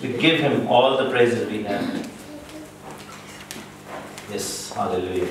We give him all the praises we have. Yes, hallelujah.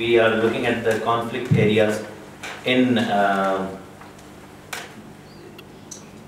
We are looking at the conflict areas in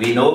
We know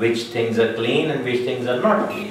which things are clean and which things are not clean,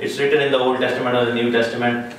it's written in the Old Testament or the New Testament,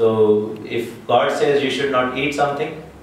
So if God says you should not eat something,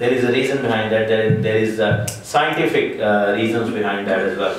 There is a reason behind that. There is scientific reasons behind that as well.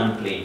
unclean,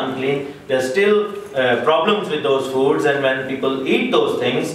unclean. There are still problems with those foods, and when people eat those things,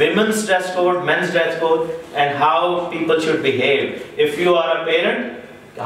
women's dress code, men's dress code, and how people should behave. If you are a parent,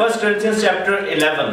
1 Corinthians chapter 11,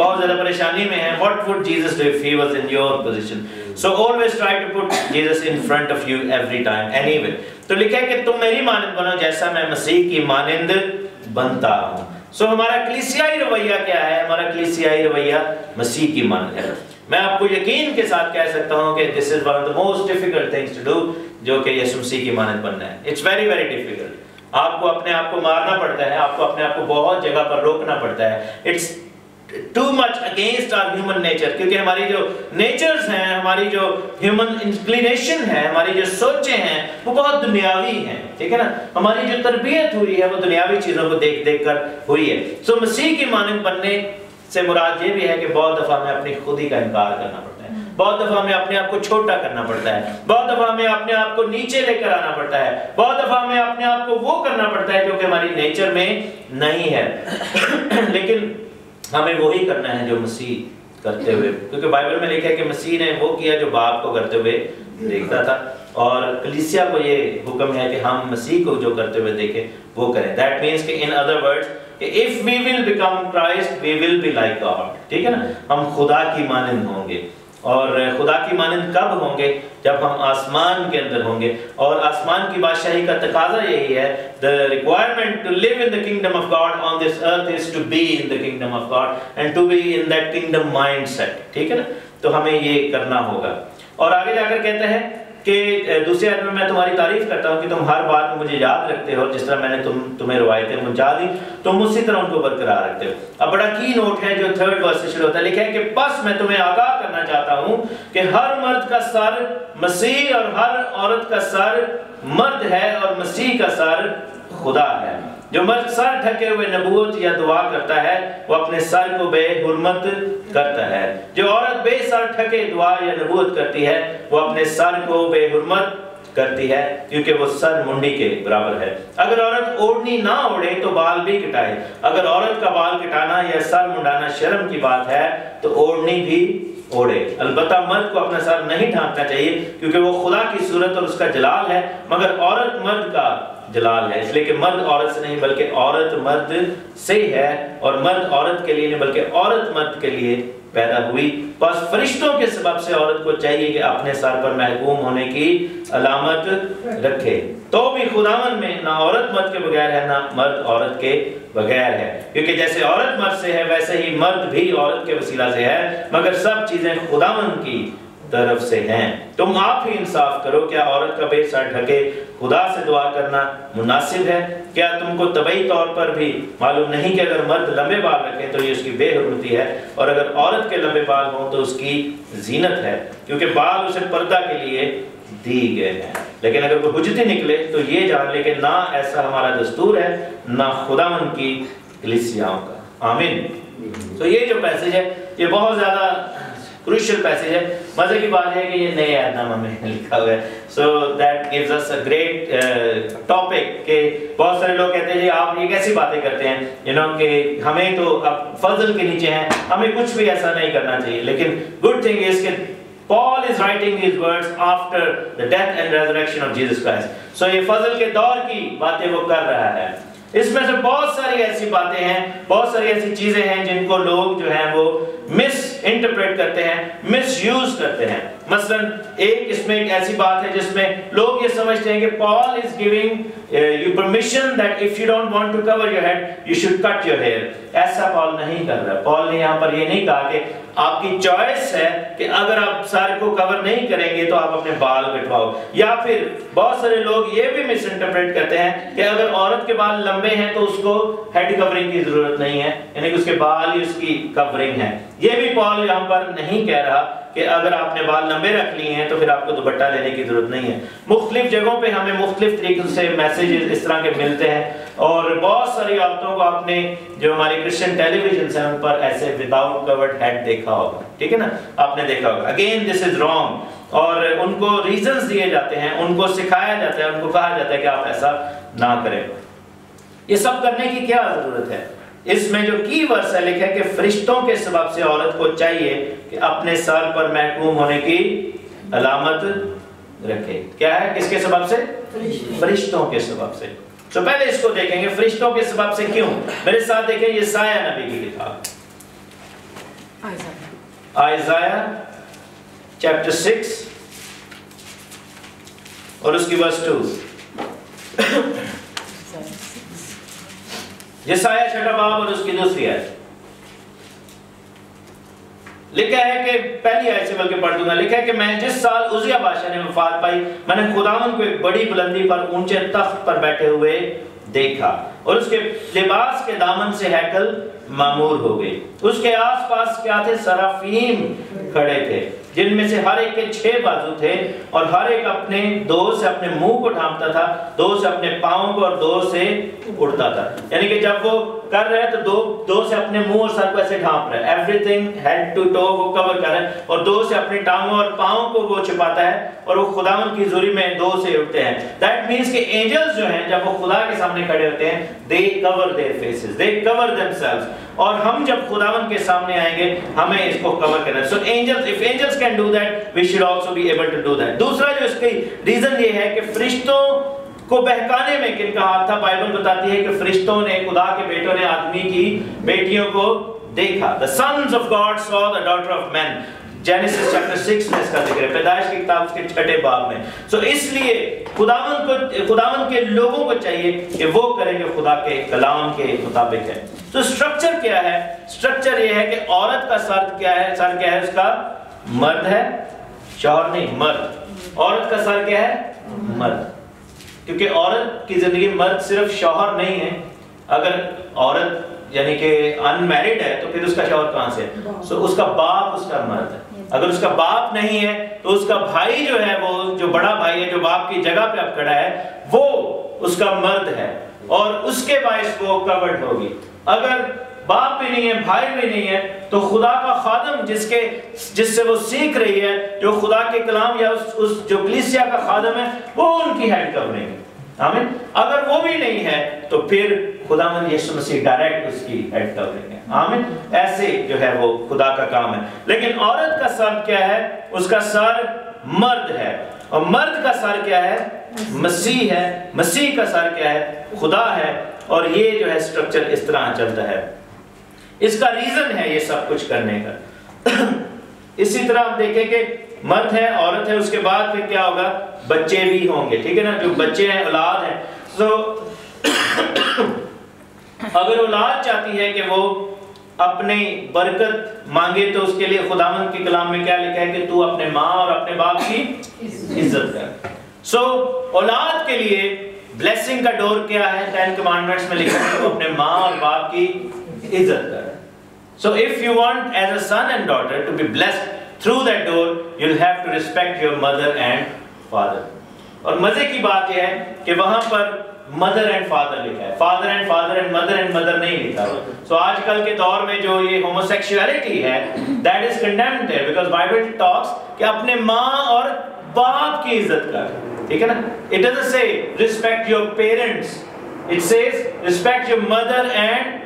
بہت زیادہ پریشانی میں ہیں, what would Jesus do if he was in your position? So always try to put Jesus in front of you every time, anyway. تو لکھا ہے کہ تم میری مانند بنو جیسا میں مسیح کی مانند بنتا ہوں. سو ہمارا کلیسیائی رویہ کیا ہے؟ ہمارا کلیسیائی رویہ مسیح کی مانند ہے. میں آپ کو یقین کے ساتھ کہہ سکتا ہوں کہ this is one of the most difficult things to do, جو کہ یسوع مسیح کی مانند بننا ہے. It's very very difficult. آپ کو اپنے آپ کو مارنا پڑتا ہے, آپ کو اپنے آپ کو بہت جگہ پر روکنا پڑتا ہے. It's too much against our human nature, کیونکہ ہماری جو نیچرز ہیں, ہماری جو human inclination ہے, ہماری جو سوچیں ہیں وہ بہت دنیاوی ہیں, ٹھیک ہے نا. ہماری جو تربیت ہوئی ہے وہ دنیاوی چیزوں کو دیکھ دیکھ کر ہوئی ہے. سو مسیح کی مانند بننے سے مراد یہ بھی ہے کہ بہت دفعہ ہمیں اپنی خودی کا انکار کرنا پڑتا ہے, بہت دفعہ ہمیں اپنے آپ کو چھوٹا کرنا پڑتا ہے, بہت دفعہ ہمیں اپنے آپ کو نیچے لے کر آنا پڑتا ہے, بہت دفعہ ہمیں اپنے آپ کو وہ کرنا پڑتا ہے جو کہ ہماری نیچر میں نہیں ہے. لیکن ہمیں وہی کرنا ہے جو مسیح کرتے ہوئے, کیونکہ بائبل میں لکھا ہے کہ مسیح نے وہ کیا جو باپ کو کرتے ہوئے دیکھتا تھا, اور کلیسیا کو یہ حکم ہے کہ ہم مسیح کو جو کرتے ہوئے دیکھیں وہ کریں. That means کہ in other words if we will become Christ, we will be like God. ٹھیک ہے نا, ہم خدا کی مانند ہوں گے. اور خدا کی مانند کب ہوں گے؟ جب ہم آسمان کے اندر ہوں گے. اور آسمان کی بادشاہی کا تقاضا یہی ہے, the requirement to live in the kingdom of God on this earth is to be in the kingdom of God and to be in that kingdom mindset. ٹھیک ہے نا, تو ہمیں یہ کرنا ہوگا. اور آگے جا کر کہتا ہے کہ دوسرے آیت میں تمہاری تعریف کرتا ہوں کہ تم ہر بات میں مجھے یاد رکھتے ہو, جس طرح میں نے تمہیں روایتیں پہنچا دی تم اسی طرح ان کو برقرار رکھتے ہو. اب بڑا کی نوٹ ہے جو 3rd ورس سے شروع ہوتا ہے, لکھا ہے کہ بس میں تمہیں آگاہ کرنا چاہتا ہوں کہ ہر مرد کا سر مسیح اور ہر عورت کا سر مرد ہے اور مسیح کا سر خدا ہے. جو مرد سر ڈھکے ہوئے نبوت یا دعا کرتا ہے وہ اپنے سر کو بے حرمت کرتا ہے. جو عورت بے سر ڈھکے دعا یا نبوت کرتی ہے وہ اپنے سر کو بے حرمت کرتی ہے, کیونکہ وہ سر منڈی کے برابر ہے. اگر عورت اوڑھنی نہ اوڑھے تو بال بھی کٹائے. اگر عورت کا بال کٹانا یا سر منڈانا شرم کی بات ہے تو اوڑھنی بھی اوڑھے. البتہ مرد کو اپنا سر نہیں ڈھانپنا چاہیے کیونکہ وہ خدا کی صورت اور اس کا جلال ہے, مگر عورت مرد کا جلال ہے. اس لیے کہ مرد عورت سے نہیں بلکہ عورت مرد سے ہے, اور مرد عورت کے لیے نہیں بلکہ عورت مرد کے لیے پیدا ہوئی. بس فرشتوں کے سبب سے عورت کو چاہیے کہ اپنے سر پر محکوم ہونے کی علامت رکھے. تو بھی خداوند میں نہ عورت مرد کے بغیر ہے نہ مرد عورت کے بغیر ہے, کیونکہ جیسے عورت مرد سے ہے ویسے ہی مرد بھی عورت کے وسیلہ سے ہے, مگر سب چیزیں خداوند کی طرف سے ہیں. تم آپ ہی انصاف کرو. کیا عورت کا بے سر ڈھکے خدا سے دعا کرنا مناسب ہے؟ کیا تم کو طبعی طور پر بھی معلوم نہیں کہ اگر مرد لمبے بال رکھے تو یہ اس کی بے حرمتی ہے, اور اگر عورت کے لمبے بال ہوں تو اس کی زینت ہے, کیونکہ بال اسے پردہ کے لیے دی گئے ہیں. لیکن اگر کوئی حجتی نکلے تو یہ جان لے کہ نہ ایسا ہمارا دستور ہے نہ خداوند کی کلیسیاؤں کا. آمین. تو یہ جو پیسیج ہے یہ بہت زیادہ کروشل پیسیج ہے. مزے کی بات ہے کہ یہ نئے عہد نامہ میں لکھا ہوا ہے. So that gives us a great topic کہ بہت سارے لوگ کہتے ہیں جی آپ یہ کیسی باتیں کرتے ہیں, یو نو کہ ہمیں تو اب فضل کے نیچے ہیں, ہمیں کچھ بھی ایسا نہیں کرنا چاہیے. لیکن گڈ تھنگ از کہ Paul is writing these words after the death and resurrection of Jesus Christ. So یہ فضل کے دور کی باتیں وہ کر رہا ہے. اس میں سے بہت ساری ایسی باتیں ہیں, بہت ساری ایسی چیزیں ہیں جن کو لوگ جو ہیں وہ مس انٹرپریٹ کرتے ہیں, مس یوز کرتے ہیں. مثلا ایک اس میں ایک ایسی بات ہے جس میں لوگ یہ سمجھتے ہیں کہ Paul is giving you permission that if you don't want to cover your head you should cut your hair. ایسا پال نہیں کر رہا. پال نے یہاں پر یہ نہیں کہا کہ آپ کی چوائس ہے کہ اگر آپ سر کو کور نہیں کریں گے تو آپ اپنے بال کٹواؤ. یا پھر بہت سارے لوگ یہ بھی مس انٹرپریٹ کرتے ہیں کہ اگر عورت کے بال لمبے ہیں تو اس کو ہیڈ کورنگ کی ضرورت نہیں ہے, یعنی کہ اس کے بال ہی اس کی کورنگ ہے. یہ بھی پال یہاں پر نہیں کہہ رہا کہ اگر آپ نے بال لمبے رکھ لیے ہیں تو پھر آپ کو دوپٹہ لینے کی ضرورت نہیں ہے. مختلف جگہوں پہ ہمیں مختلف طریقوں سے میسیجز اس طرح کے ملتے ہیں, اور بہت ساری عورتوں کو آپ نے جو ہماری کرسچن ٹیلی ویژن ہیں ان پر ایسے وداؤٹ کورڈ ہیڈ دیکھا ہوگا, ٹھیک ہے نا, آپ نے دیکھا ہوگا. اگین دس از رانگ, اور ان کو ریزنز دیے جاتے ہیں, ان کو سکھایا جاتا ہے, ان کو کہا جاتا ہے کہ آپ ایسا نہ کریں. یہ سب کرنے کی کیا ضرورت ہے؟ اس میں جو کی ورس ہے لکھا ہے کہ فرشتوں کے سبب سے عورت کو چاہیے کہ اپنے سر پر محکوم ہونے کی علامت رکھے. کیا ہے؟ کس کے سبب سے؟ فرشتوں کے سبب سے. تو پہلے اس کو دیکھیں گے فرشتوں کے سبب سے کیوں. میرے ساتھ دیکھیں یسایہ نبی کی کتاب, Isaiah chapter 6 اور اس کی verse 2. یسایہ چھٹا باب اور اس کی دوسری آیت. لکھا ہے کہ پہلی آیت سے بلکہ پڑھ دوں گا. لکھا ہے کہ میں جس سال عزیہ بادشاہ نے وفات پائی میں نے خداوند کو ایک بڑی بلندی پر اونچے تخت پر بیٹھے ہوئے دیکھا اور اس کے لباس کے دامن سے ہیکل معمور ہو گئی. اس کے آس پاس کیا تھے؟ سرافیم کھڑے تھے جن میں سے ہر ایک کے 6 بازو تھے اور ہر ایک اپنے 2 سے اپنے منہ کو ڈھانپتا تھا, 2 سے اپنے پاؤں کو اور 2 سے اڑتا تھا. یعنی کہ جب وہ کر رہے ہیں تو 2 سے اپنے منہ اور سر کو ایسے ڈھانپ رہے ہیں, everything head to toe وہ کور کر رہے ہیں, اور 2 سے اپنی ٹانگوں اور پاؤں کو وہ چھپاتا ہے اور وہ خداوند کی حضوری میں 2 سے اٹھتے ہیں. دیٹ مینس کہ اینجلز جو ہیں جب وہ خدا کے سامنے کھڑے ہوتے ہیں they cover their faces, they cover themselves. اور ہم جب خداوند کے سامنے آئیں گے ہمیں اس کو کور کرنا ہے. So angels, if angels can do that, we should also be able to do that. دوسرا جو اس کی ریزن یہ ہے کہ فرشتوں کو بہکانے میں کن کا ہاتھ تھا. بائبل بتاتی ہے کہ فرشتوں نے, خدا کے بیٹوں نے آدمی کی بیٹیوں کو دیکھا. The sons of God saw the daughter of men. Genesis chapter 6 میں اس کا ذکر ہے, پیدائش کی کتاب اس کے 6 باب میں. سو اس لیے خداوند کے لوگوں کو چاہیے کہ وہ کریں جو خدا کے کلام کے مطابق ہے. تو سٹرکچر کیا ہے؟ سٹرکچر یہ ہے کہ عورت کا سر کیا ہے؟ سر کیا ہے اس کا؟ مرد ہے, شوہر نہیں, مرد. عورت کا سر کیا ہے؟ مرد. کیونکہ عورت کی زندگی مرد صرف شوہر نہیں ہے. اگر عورت یعنی کہ ان میرڈ ہے تو پھر اس کا شوہر کہاں سے ہے؟ سو اس کا باپ اس کا مرد ہے. اگر اس کا باپ نہیں ہے تو اس کا بھائی جو ہے, وہ جو بڑا بھائی ہے جو باپ کی جگہ پہ اب کھڑا ہے, وہ اس کا مرد ہے اور اس کے باعث وہ کورڈ ہوگی. اگر باپ بھی نہیں ہے, بھائی بھی نہیں ہے, تو خدا کا خادم جس سے وہ سیکھ رہی ہے, جو خدا کے کلام یا اس جو کلیسیا کا خادم ہے, وہ ان کی ہیڈ کورنگ ہے. آمین. اگر وہ بھی نہیں ہے تو پھر خداوند یسوع مسیح ڈائریکٹ اس کی ہیڈ کورنگ ہے. آمین. ایسے جو ہے وہ خدا کا کام ہے. لیکن عورت کا سر کیا ہے؟ اس کا سر مرد ہے. اور مرد کا سر کیا ہے؟ مسیح ہے. مسیح کا سر کیا ہے؟ خدا ہے. اور یہ جو ہے سٹرکچر اس طرح چلتا ہے. اس کا ریزن ہے یہ سب کچھ کرنے کا. اسی طرح آپ دیکھیں کہ مرد ہے, عورت ہے, اس کے بعد پھر کیا ہوگا؟ بچے بھی ہوں گے. ٹھیک ہے نا, جو بچے ہیں اولاد ہیں. تو اگر اولاد چاہتی ہے کہ وہ اپنی برکت مانگے تو اس کے لیے خداوند کے کلام میں کیا لکھا ہے کہ تو اپنے ماں اور اپنے باپ کی عزت کر. سو اولاد کے لیے بلیسنگ کا ڈور کیا ہے؟ 10 کمانڈمنٹس میں لکھا ہے کہ اپنے ماں اور باپ کی عزت کر. So if you want as a son and daughter to be blessed through that door, you'll have to respect your mother and father. اور مزے کی بات یہ ہے کہ وہاں پر mother and father لکھا ہے, father and mother نہیں لکھا ہے. So آج کل کے دور میں جو یہ homosexuality ہے, that is condemned there because Bible talks کہ اپنے ماں اور باپ کی عزت کر. ٹھیک ہے نا. It doesn't say respect your parents, it says respect your mother and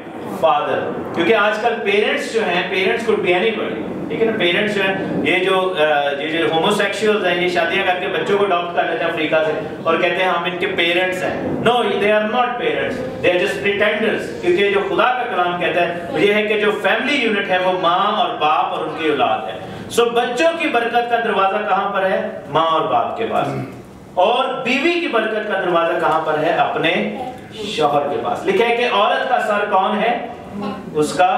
father. کیونکہ آج کل پیرنٹس جو ہیں, پیرنٹس could be anybody. ٹھیک ہے نا. پیرنٹس جو ہیں, یہ جو ہوموسیکشولز ہیں, یہ شادیاں کر کے بچوں کو اڈاپٹ کر لیتے ہیں افریقہ سے اور کہتے ہیں ہم ان کے پیرنٹس ہیں. No, they are not parents, they are just pretenders. کیونکہ جو خدا کا کلام کہتا ہے یہ ہے کہ جو فیملی یونٹ ہے وہ ماں اور باپ اور ان کی اولاد ہے. سو بچوں کی برکت کا دروازہ کہاں پر ہے؟ ماں اور باپ کے پاس. اور بیوی کی برکت کا دروازہ کہاں پر ہے؟ اپنے شوہر کے پاس. لکھا ہے کہ عورت کا سر کون ہے؟ اس کا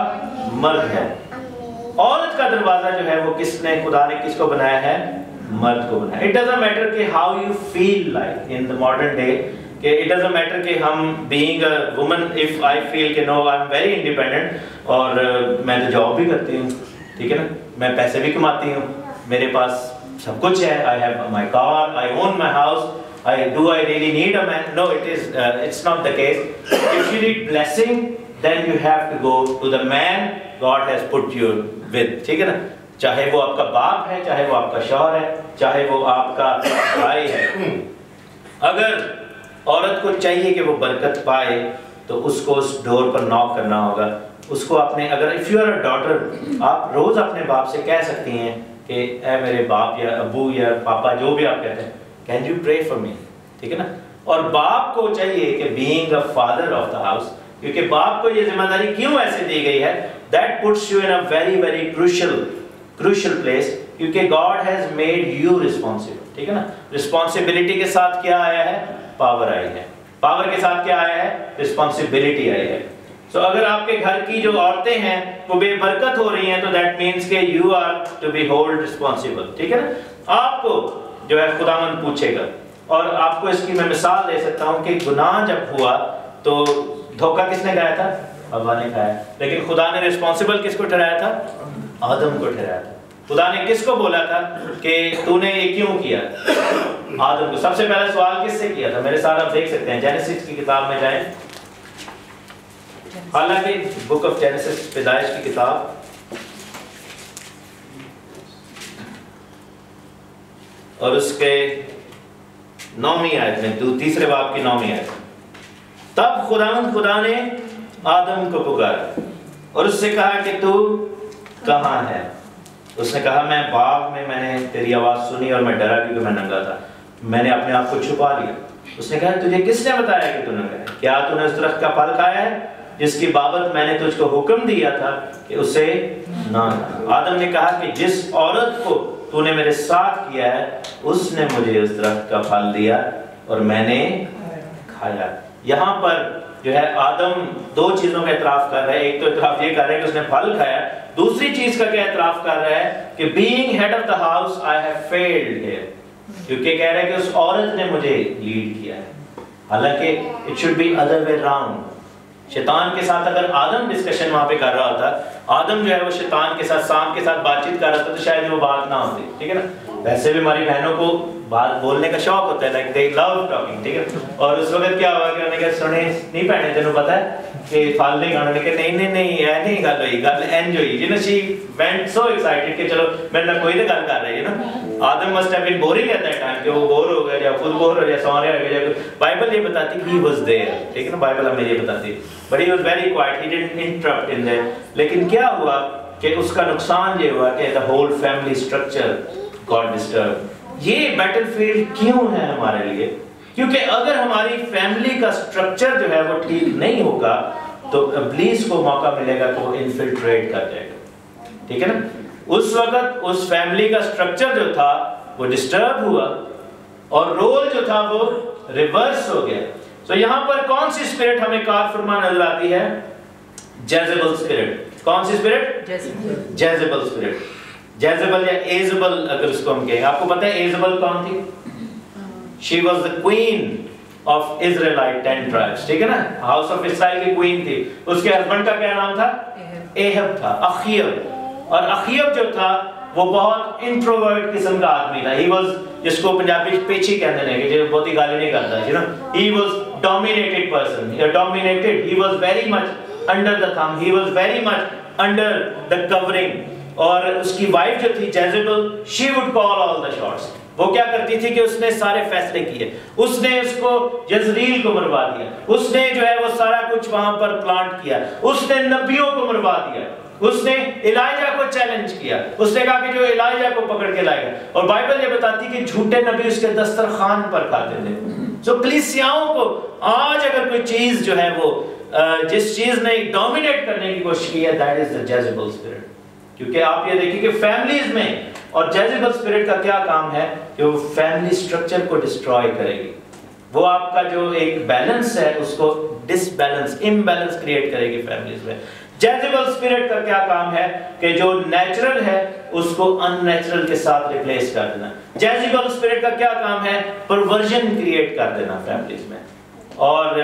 مرد ہے. عورت کا دروازہ جو ہے وہ خدا نے کس کو بنایا ہے؟ مرد کو بنایا. It doesn't matter کہ how you feel like in the modern day, کہ it doesn't matter کہ ہم being a woman, if I feel کہ no I'm very independent اور میں تو جاب بھی کرتی ہوں, ٹھیک ہے نا, میں پیسے بھی کماتی ہوں, میرے پاس سب کچھ ہے, I have my car, I own my house, I really need a man? No, it's not the case. If you need blessing, then you have to go to the man God has put you with. ٹھیک ہے نا. چاہے وہ آپ کا باپ ہے, چاہے وہ آپ کا شوہر ہے, چاہے وہ آپ کا بھائی ہے. اگر عورت کو چاہیے کہ وہ برکت پائے تو اس کو اس ڈور پر ناک کرنا ہوگا. اس کو اپنے, اگر if you are a daughter, آپ روز اپنے باپ سے کہہ سکتی ہیں کہ اے میرے باپ یا ابو یا پاپا جو بھی آپ کہتے ہیں, can you pray for me? ٹھیک ہے نا. اور باپ کو چاہیے کہ being a father of the house, کیونکہ باپ کو یہ ذمہ داری کیوں ایسے دی گئی ہے, that puts you in a very very crucial place, کیونکہ God has made you responsible. ٹھیک ہے نا, responsibility کے ساتھ کیا آیا ہے, پاور آئی ہے, پاور کے ساتھ کیا آیا ہے, responsibility آئی ہے. So اگر آپ کے گھر کی جو عورتیں ہیں وہ بے برکت ہو رہی ہیں تو that means کہ you are to be held responsible. ٹھیک ہے نا, آپ کو جو ہے خداوند پوچھے گا. اور آپ کو اس کی میں مثال دے سکتا ہوں کہ گناہ جب ہوا تو دھوکہ کس نے کھایا تھا, حوا نے کھایا, لیکن خدا نے responsible کس کو ٹھہرایا تھا, آدم کو ٹھہرایا تھا. خدا نے کس کو بولا تھا کہ تو نے یہ کیوں کیا, آدم کو. سب سے پہلا سوال کس سے کیا تھا, میرے ساتھ آپ دیکھ سکتے ہیں, جینیسس کی کتاب میں جائیں. حالانکہ بک آف جینیسس, پیدائش کی کتاب, اور اس کے 9ویں آیت میں, تیسرے باب کی 9ویں آیت, تب خدا نے آدم کو پکارا اور اس سے کہا کہ تو کہاں ہے. اس نے کہا میں باغ میں نے تیری آواز سنی اور میں ڈرا کیونکہ میں ننگا تھا, میں نے اپنے آپ کو چھپا لیا. اس نے کہا تجھے کس نے بتایا کہ تو ننگا ہے, کیا تو نے اس درخت کا پھل کھایا ہے جس کی بابت میں نے تجھ کو حکم دیا تھا کہ اسے نہ کھانا. آدم نے کہا کہ جس عورت کو تو نے میرے ساتھ کیا ہے اس نے مجھے اس درخت کا پھل دیا اور میں نے کھایا. یہاں پر جو ہے آدم دو چیزوں کا اعتراف کر رہا ہے. ایک تو اعتراف یہ کر رہا ہے کہ اس نے پھل کھایا, دوسری چیز کا کیا اعتراف کر رہا ہے کہ being head of the house I have failed here, کیونکہ کہہ رہا ہے کہ اس عورت نے مجھے لیڈ کیا ہے, حالانکہ it should be other way round. شیطان کے ساتھ اگر آدم ڈسکشن وہاں پہ کر رہا ہوتا, آدم جو ہے وہ شیطان کے ساتھ, سام کے ساتھ بات چیت کر رہا تھا تو شاید وہ بات نہ ہوتی. ٹھیک ہے نا, ویسے بھی ہماری بہنوں کو بات بولنے کا شوق ہوتا ہے, like they love talking. ٹھیک ہے, اور اس وقت کیا ہوا کہ انہوں نے کہا سنے نہیں پہنے, تینوں پتا ہے کہ پھل نہیں کھانا, کہ نہیں اے نہیں گل ہوئی, گل اینج ہوئی. you know she went so excited کہ چلو میرے نال کوئی تو گل کر رہی ہے نا. آدم must have been boring at that time, کہ وہ بور ہو گیا یا خود بور ہو گیا, سو رہا ہے یا بائبل یہ بتاتی he was there. ٹھیک ہے نا, بائبل ہمیں یہ بتاتی, but he was very quiet, he didn't interrupt in there. لیکن کیا ہوا کہ اس کا نقصان یہ ہوا کہ the whole family structure got disturbed. یہ بیٹل فیلڈ کیوں ہے ہمارے لیے, کیونکہ اگر ہماری فیملی کا سٹرکچر جو ہے وہ ٹھیک نہیں ہوگا تو ابلیس کو موقع ملے گا کہ وہ انفلٹریٹ کر جائے گا. ٹھیک ہے نا, اس وقت اس فیملی کا سٹرکچر جو تھا وہ ڈسٹرب ہوا اور رول جو تھا وہ ریورس ہو گیا. تو یہاں پر کون سی اسپرٹ ہمیں کار فرما نظر آتی ہے, جیزبل اسپرٹ. کون سی اسپرٹ, جیزبل اسپرٹ. جیزبل یا ایزبل اگر اس کو ہم کہیں, آپ کو پتہ ہے ایزبل کون تھی, she was the queen of Israelite 10 tribes. ٹھیک ہے نا, ہاؤس آف اسرائیل کی کوئین تھی. اس کے ہسبینڈ کا کیا نام تھا, اہب تھا, اخیب. اور اخیب جو تھا وہ بہت انٹروورٹ قسم کا آدمی تھا. he was, جس کو پنجابی پیچھی کہتے ہیں کہ جو بہت ہی گالی نہیں کرتا, you know, he was dominated person, dominated, he was very much under the thumb, he was very much under the covering. اور اس کی وائف جو تھی جیزبل, she would call all the shots. وہ کیا کرتی تھی کہ اس نے سارے فیصلے کیے, اس نے اس کو یزریل کو مروا دیا, اس نے جو ہے وہ سارا کچھ وہاں پر پلانٹ کیا, اس نے نبیوں کو مروا دیا, اس نے الائجہ کو چیلنج کیا, اس نے کہا کہ جو الائجہ کو پکڑ کے لائے گا. اور بائبل یہ بتاتی کہ جھوٹے نبی اس کے دسترخوان پر کھاتے تھے. سو کلیسیاؤں کو آج اگر کوئی چیز جو ہے وہ جس چیز نے ڈومینیٹ کرنے کی کوشش کی ہے, دیٹ از دا جیزبل اسپرٹ. کیونکہ آپ یہ دیکھیں کہ فیملیز میں, اور جیزبل اسپرٹ کا کیا کام ہے کہ وہ فیملی سٹرکچر کو ڈسٹروائے کرے گی. وہ آپ کا جو ایک بیلنس ہے اس کو ڈس بیلنس, امبیلنس کریٹ کرے گی فیملیز میں. جیزبل اسپرٹ کا کیا کام ہے کہ جو نیچرل ہے اس کو ان نیچرل کے ساتھ ریپلیس کر دینا. جیزبل اسپرٹ کا کیا کام ہے, پرورژن کریٹ کر دینا فیملیز میں. اور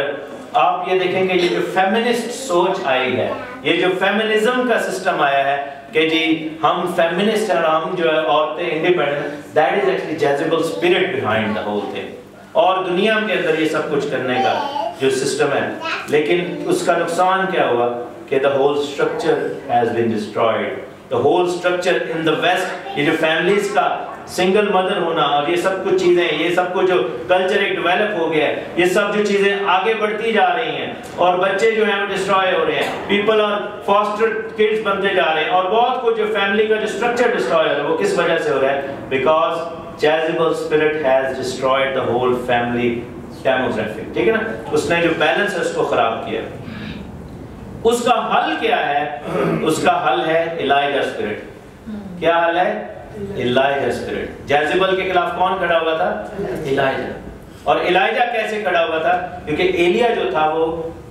آپ یہ دیکھیں کہ یہ جو فیمنسٹ سوچ آئی ہے, یہ جو فیمنزم کا سسٹم آیا ہے کہ جی ہم فیمنسٹ ہیں اور ہم جو ہے عورتیں independent, that is actually Jezebel spirit behind the whole thing. اور دنیا کے اندر یہ سب کچھ کرنے کا جو سسٹم ہے, لیکن اس کا نقصان کیا ہوا کہ the whole structure has been destroyed. The whole structure in the West, یہ جو فیملیز کا سنگل مدر ہونا اور یہ سب کچھ چیزیں, یہ سب کچھ جو کلچر ایک ڈیولپ ہو گیا ہے, یہ سب جو چیزیں آگے بڑھتی جا رہی ہیں اور بچے جو ہیں وہ ڈسٹروائے ہو رہے ہیں, پیپل اور فاسٹر کڈز بنتے جا رہے ہیں, اور بہت کچھ جو فیملی کا جو اسٹرکچر ڈسٹروائے ہو رہا ہے وہ کس وجہ سے ہو رہا ہے, because Jezebel spirit has destroyed the whole family demography. ٹھیک ہے نا, اس نے جو بیلنس ہے اس کو خراب کیا. اس کا حل کیا ہے؟ اس کا حل ہے الائجا اسپرٹ. کیا حل ہے؟ الائجا اسپرٹ. جیزبل کے خلاف کون کھڑا ہوا تھا؟ الائجا. اور الائجا کیسے کھڑا ہوا تھا؟ کیونکہ ایلیا جو تھا وہ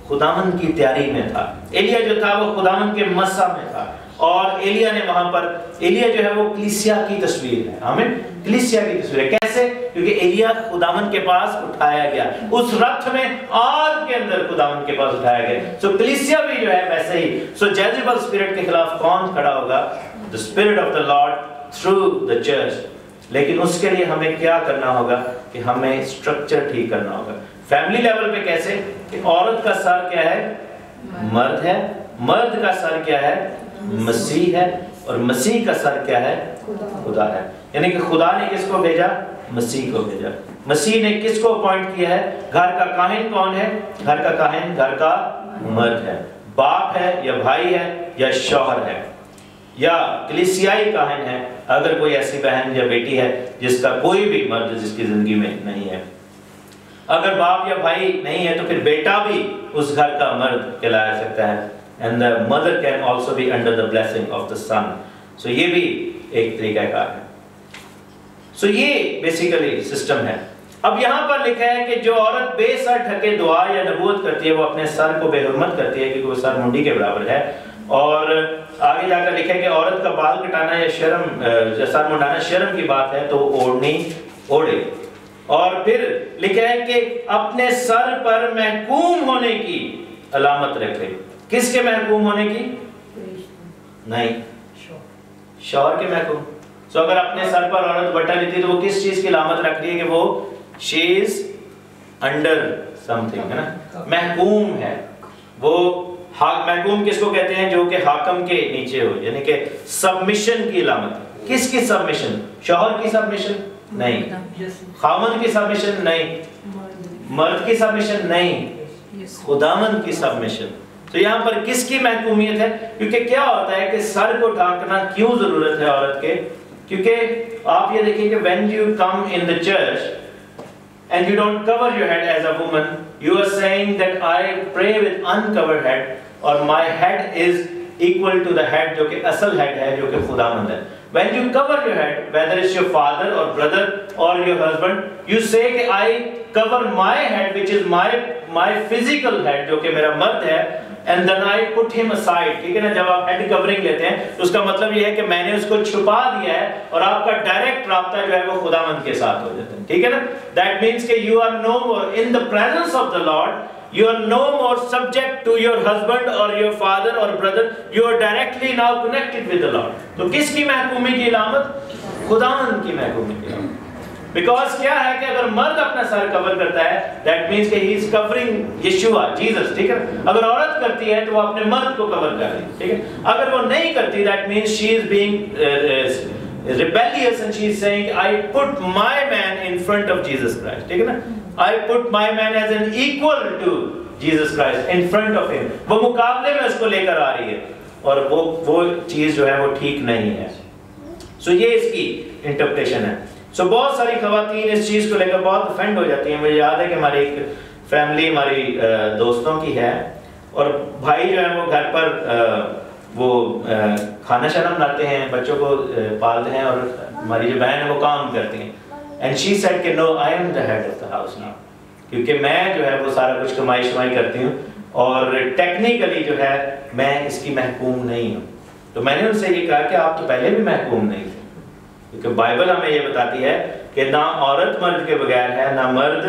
خداوند کی تیاری میں تھا. ایلیا جو تھا وہ خداوند کے مسا میں تھا. اور ایلیا نے وہاں پر، ایلیا جو ہے وہ کلیسیا کی تصویر ہے. آمین. کلیسیا کی تصویر ہے. کیسے؟ کیونکہ ایلیا خداوند کے پاس اٹھایا گیا، اس رتھ میں آگ کے اندر خداوند کے پاس اٹھایا گیا. سو کلیسیا بھی جو ہے ویسے ہی. سو جیزبل اسپرٹ کے خلاف کون کھڑا ہوگا؟ the spirit of the Lord through the church. لیکن اس کے لیے ہمیں کیا کرنا ہوگا کہ ہمیں سٹرکچر ٹھیک کرنا ہوگا. فیملی لیول پہ کیسے؟ کہ عورت کا سر کیا ہے؟ مرد ہے. مرد کا سر کیا ہے؟ مسیح ہے. اور مسیح کا سر کیا ہے؟ خدا ہے. یعنی کہ خدا نے کس کو بھیجا؟ مسیح کو بھیجا. مسیح نے کس کو اپوائنٹ کیا ہے؟ گھر کا کاہن کون ہے؟ گھر کا کاہن گھر کا مرد ہے. باپ ہے یا بھائی ہے یا شوہر ہے یا کلیسیائی کاہن ہے. اگر کوئی ایسی بہن یا بیٹی ہے جس کا کوئی بھی مرد جس کی زندگی میں نہیں ہے، اگر باپ یا بھائی نہیں ہے تو پھر بیٹا بھی اس گھر کا مرد کہلایا سکتا ہے. And the mother can also be under the blessing of the son. So یہ بھی ایک طریقہ کار ہے. So یہ بیسیکلی سسٹم ہے. اب یہاں پر لکھا ہے کہ جو عورت بے سر ڈھکے دعا یا نبوت کرتی ہے وہ اپنے سر کو بے حرمت کرتی ہے کیونکہ وہ سر منڈی کے برابر ہے. اور آگے جا کر لکھا ہے کہ عورت کا بال کٹانا یا شرم سر منڈانا شرم کی بات ہے تو اوڑھنی اوڑھے. اور پھر لکھا ہے کہ اپنے سر پر محکوم ہونے کی علامت رکھے. کس کے محکوم ہونے کی؟ نہیں، شوہر کے محکوم. سو اگر اپنے سر پر عورت بٹا لیتی ہے تو وہ کس چیز کی علامت رکھ رہی ہے کہ وہ she is under something ہے نا، محکوم ہے. وہ محکوم کس کو کہتے ہیں؟ جو کہ حاکم کے نیچے ہو، یعنی کہ سبمیشن کی علامت. کس کی سبمیشن؟ شوہر کی سبمیشن نہیں، خاوند کی سبمیشن نہیں، مرد کی سبمیشن نہیں، خداوند کی سبمیشن. تو یہاں پر کس کی محکومیت ہے؟ کیونکہ کیا ہوتا ہے کہ سر کو ڈھانکنا کیوں ضرورت ہے عورت کے؟ کیونکہ آپ یہ دیکھیں کہ when you come in the church and you don't cover your head as a woman, you are saying that I pray with uncovered head or my head is equal to the head جو کہ اصل head ہے جو کہ خداوند ہے. When you cover your head, whether it's your father or brother or your husband, you say کہ I cover my head which is my physical head جو کہ میرا مرد ہے, and then I put him aside. ٹھیک ہے نا, جب آپ head covering لیتے ہیں تو اس کا مطلب یہ ہے کہ میں نے اس کو چھپا دیا ہے اور آپ کا ڈائریکٹ رابطہ جو ہے وہ خداوند کے ساتھ ہو جاتا ہے. ٹھیک ہے نا, that means کہ you are no more in the presence of the Lord. You are no more subject to your husband or your father or brother. You are directly now connected with the Lord. تو کس کی محکومی کی علامت؟ خداوند کی محکومی کی علامت. Because کیا ہے کہ اگر مرد اپنا سر کور کرتا ہے, that means کہ he is covering Yeshua, Jesus. ٹھیک ہے, اگر عورت کرتی ہے تو وہ اپنے مرد کو کور کر رہی ہے. ٹھیک ہے, اگر وہ نہیں کرتی, that means she is being rebellious and she is saying I put my man in front of Jesus Christ. ٹھیک ہے نا, I put my man as an equal to Jesus Christ in front of him. وہ مقابلے میں اس کو لے کر آ رہی ہے اور وہ چیز جو ہے وہ ٹھیک نہیں ہے. سو یہ اس کی انٹرپریشن ہے. سو بہت ساری خواتین اس چیز کو لے کر بہت افینڈ ہو جاتی ہیں. مجھے یاد ہے کہ ہماری ایک فیملی ہماری دوستوں کی ہے اور بھائی جو ہیں وہ گھر پر وہ کھانا شانا بناتے ہیں, بچوں کو پالتے ہیں اور ہماری جو بہن ہے وہ کام کرتی ہیں. And she said کہ no, I am the head of the house now. کیونکہ میں جو ہے وہ سارا کچھ کمائی شمائی کرتی ہوں اور ٹیکنیکلی جو ہے میں اس کی محکوم نہیں ہوں. تو میں نے ان سے یہ کہا کہ آپ تو پہلے بھی محکوم نہیں تھے, کیونکہ بائبل ہمیں یہ بتاتی ہے کہ نہ عورت مرد کے بغیر ہے نہ مرد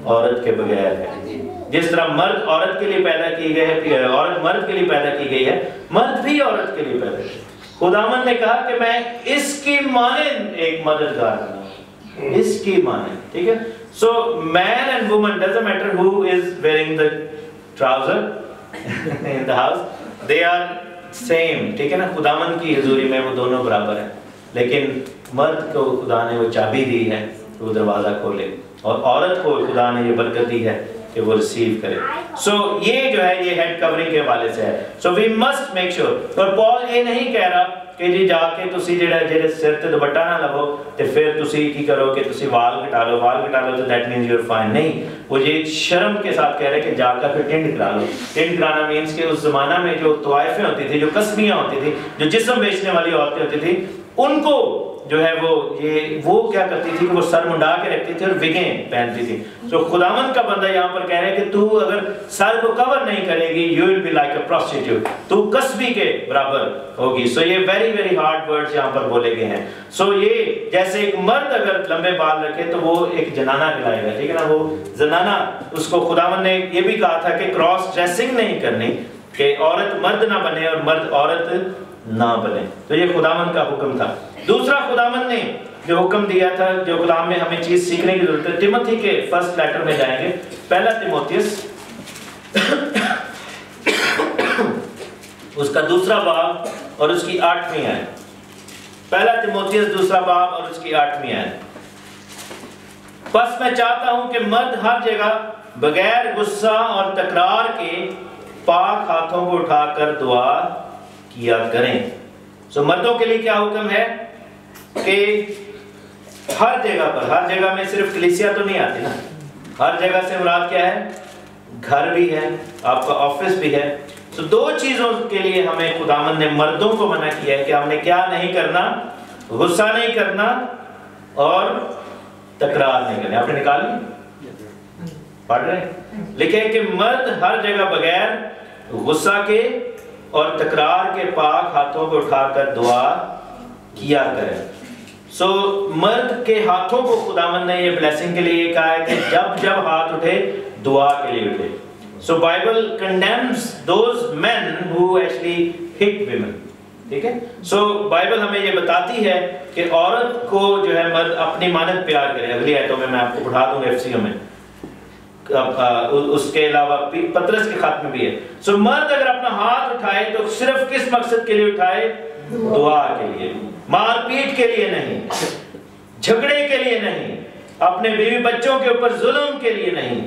عورت کے بغیر ہے. جس طرح مرد عورت کے لیے پیدا کی گئی ہے, عورت مرد کے لیے پیدا کی گئی ہے, مرد بھی عورت کے لیے پیدا کی. خداوند نے کہا کہ میں اس کی مانند ایک مددگار بناؤں, اس کی مانند. ٹھیک ہے, so man and woman doesn't matter who is wearing the trouser in the house, they are same. ٹھیک ہے نا, خداوند کی حضوری میں وہ دونوں برابر ہیں, لیکن مرد کو خدا نے وہ چابی دی ہے کہ وہ دروازہ کھولے اور عورت کو خدا نے یہ برکت دی ہے کہ کہ وہ ریسیو کرے. سو یہ جو ہے یہ ہیڈ کورنگ کے حوالے سے ہے. سو وی مسٹ میک شیور. اور پال یہ نہیں کہہ رہا کہ جی جا کے تسی جڑے سر تے دوپٹہ نہ لو تے پھر تسی کی کرو کہ تسی وال کٹا لو تو that means you are fine. نہیں, وہ یہ شرم کے ساتھ کہہ رہے کہ جا کر پھر ٹینڈ کرا لو. ٹینڈ کرانا مینس کہ اس زمانہ میں جو طوائفیں ہوتی تھی, جو قصبیاں ہوتی تھی, جو جسم بیچنے والی عورتیں ہوتی تھی, ان کو جو ہے وہ کیا کرتی تھی کہ وہ سر منڈا کے رکھتی تھی اور وگیں پہنتی تھی. تو خداوند کا بندہ یہاں پر کہہ رہے ہیں کہ تو اگر سر کو کور نہیں کرے گی you will be like a prostitute, تو قصبی کے برابر ہوگی. سو یہ ویری ویری ہارڈ ورڈز یہاں پر بولے گئے ہیں. سو یہ جیسے ایک مرد اگر لمبے بال رکھے تو وہ ایک جنانہ کہلائے گا, ٹھیک ہے نا, وہ زنانہ. اس کو خداوند نے یہ بھی کہا تھا کہ کراس ڈریسنگ نہیں کرنی, کہ عورت مرد نہ بنے اور مرد عورت نہ بنے. تو یہ خداوند کا حکم تھا. دوسرا خداوند نے جو حکم دیا تھا, جو کلام میں ہمیں چیز سیکھنے کی ضرورت ہے, تیموتھی کے فرسٹ لیٹر میں جائیں گے, پہلا تیموتھیوس اس کا دوسرا باب اور اس کی 8ویں آیت. پہلا تیموتھیوس دوسرا باب اور اس کی 8ویں آیت. بس میں چاہتا ہوں کہ مرد ہر جگہ بغیر غصہ اور تکرار کے پاک ہاتھوں کو اٹھا کر دعا کیا کریں. سو مردوں کے لیے کیا حکم ہے کہ ہر جگہ پر, ہر جگہ میں صرف کلیسیا تو نہیں آتی نا, ہر جگہ سے مراد کیا ہے, گھر بھی ہے, آپ کا آفس بھی ہے. سو دو چیزوں کے لیے ہمیں خداوند نے مردوں کو منع کیا ہے کہ ہم نے کیا نہیں کرنا, غصہ نہیں کرنا اور تکرار نہیں کرنا. آپ نے نکال لی, پڑھ رہے ہیں, لکھے کہ مرد ہر جگہ بغیر غصہ کے اور تکرار کے پاک ہاتھوں کو اٹھا کر دعا کیا کرے. سو مرد کے ہاتھوں کو خداوند نے یہ بلیسنگ کے لیے کہا ہے کہ جب جب ہاتھ اٹھے دعا کے لیے اٹھے. So Bible condemns those men who actually hit women, ٹھیک ہے. سو بائبل ہمیں یہ بتاتی ہے کہ عورت کو جو ہے مرد اپنی مانند پیار کرے. اگلی آیتوں میں میں آپ کو پڑھا دوں گا FCO میں, اس کے علاوہ پطرس کے خط میں بھی ہے. سو مرد اگر اپنا ہاتھ اٹھائے تو صرف کس مقصد کے لیے اٹھائے, دعا کے لیے, مار پیٹ کے لیے نہیں, جھگڑے کے لیے نہیں, اپنے بیوی بچوں کے اوپر ظلم کے لیے نہیں.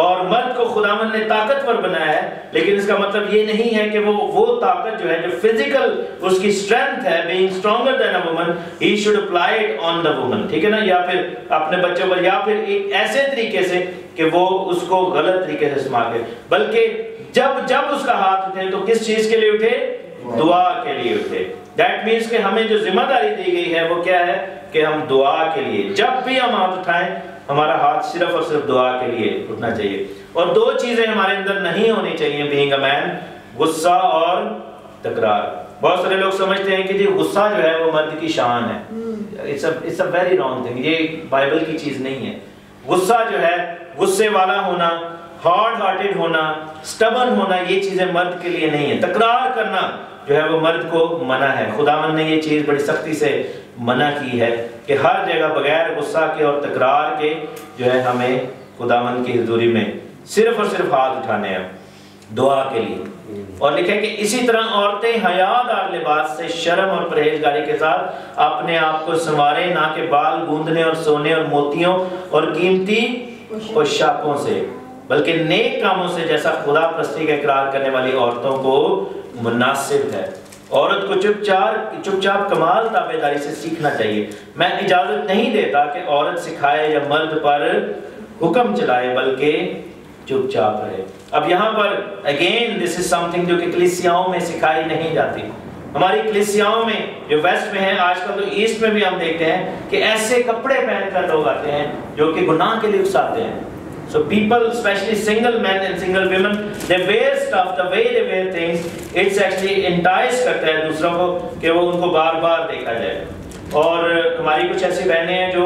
اور مرد کو خداوند نے طاقتور بنایا ہے, لیکن اس کا مطلب یہ نہیں ہے کہ وہ طاقت جو ہے, جو فزیکل اس کی اسٹرینتھ ہے, being stronger than a woman, he should apply it on the woman, ٹھیک ہے نا, یا پھر اپنے بچوں پر, یا پھر ایک ایسے طریقے سے کہ وہ اس کو غلط طریقے سے استعمال کرے. بلکہ جب اس کا ہاتھ اٹھے تو کس چیز کے لیے اٹھے, دعا کے لیے اٹھے. دیٹ مینس کہ ہمیں جو ذمہ داری دی گئی ہے وہ کیا ہے کہ ہم دعا کے لیے, جب بھی ہم ہاتھ اٹھائیں ہمارا ہاتھ صرف اور صرف دعا کے لیے اٹھنا چاہیے. اور دو چیزیں ہمارے اندر نہیں ہونی چاہیے بینگ اے مین, غصہ اور تکرار. بہت سارے لوگ سمجھتے ہیں کہ جی غصہ جو ہے وہ مرد کی شان ہے. It's a very wrong thing, یہ بائبل کی چیز نہیں ہے. غصہ جو ہے, غصے والا ہونا, ہارڈ ہارٹڈ ہونا, سٹبن ہونا, یہ چیزیں مرد کے لیے نہیں ہے. تکرار کرنا جو ہے وہ مرد کو منع ہے. خداوند نے یہ چیز بڑی سختی سے منع کی ہے کہ ہر جگہ بغیر غصہ کے اور تکرار کے جو ہے ہمیں خداوند کی حضوری میں صرف اور صرف ہاتھ اٹھانے ہیں دعا کے لیے. اور لکھے کہ اسی طرح عورتیں حیادار لباس سے شرم اور پرہیزگاری کے ساتھ اپنے آپ کو سنواریں, نہ کہ بال گوندنے اور سونے اور موتیوں اور قیمتی پوشاکوں سے, بلکہ نیک کاموں سے جیسا خدا پرستی کا اقرار کرنے والی عورتوں کو مناسب ہے. عورت کو چپ چاپ کمال تابعداری سے سیکھنا چاہیے. میں اجازت نہیں دیتا کہ عورت سکھائے یا مرد پر حکم چلائے, بلکہ چپ چاپ رہے. اب یہاں پر again this is some thing جو کہ کلیسیاؤں میں سکھائی نہیں جاتی. ہماری کلیسیاؤں میں جو ویسٹ میں ہیں, آج کل تو ایسٹ میں بھی ہم دیکھتے ہیں کہ ایسے کپڑے پہن کر لوگ آتے ہیں جو کہ گناہ کے لیے اکساتے ہیں. So people, especially single men and single women, they wear stuff, the way they wear things, it's actually entice کرتا ہے دوسروں کو کہ وہ ان کو بار بار دیکھا جائے. اور ہماری کچھ ایسی بہنیں ہیں جو